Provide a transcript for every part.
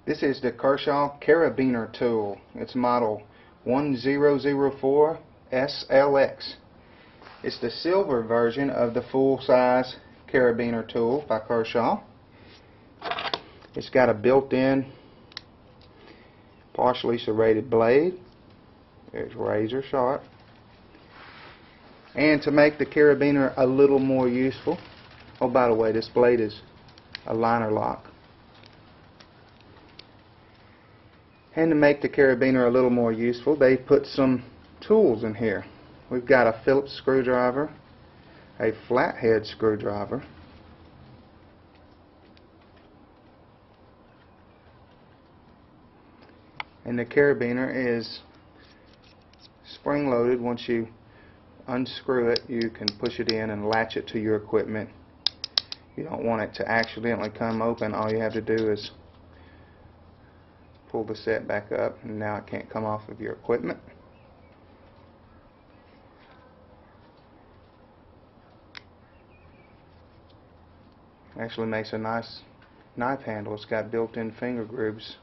This is the Kershaw Carabiner Tool. It's model 1004 SLX. It's the silver version of the full-size carabiner tool by Kershaw. It's got a built-in partially serrated blade. It's razor sharp. And to make the carabiner a little more useful, oh, by the way, this blade is a liner lock. And to make the carabiner a little more useful, they put some tools in here. We've got a Phillips screwdriver, a flathead screwdriver, and the carabiner is spring loaded. Once you unscrew it, you can push it in and latch it to your equipment. You don't want it to accidentally come open. All you have to do is pull the set back up, and now it can't come off of your equipment. Actually makes a nice knife handle. It's got built-in finger grooves.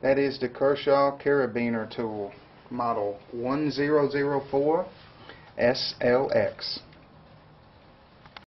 That is the Kershaw Carabiner Tool, model 1004 SLX.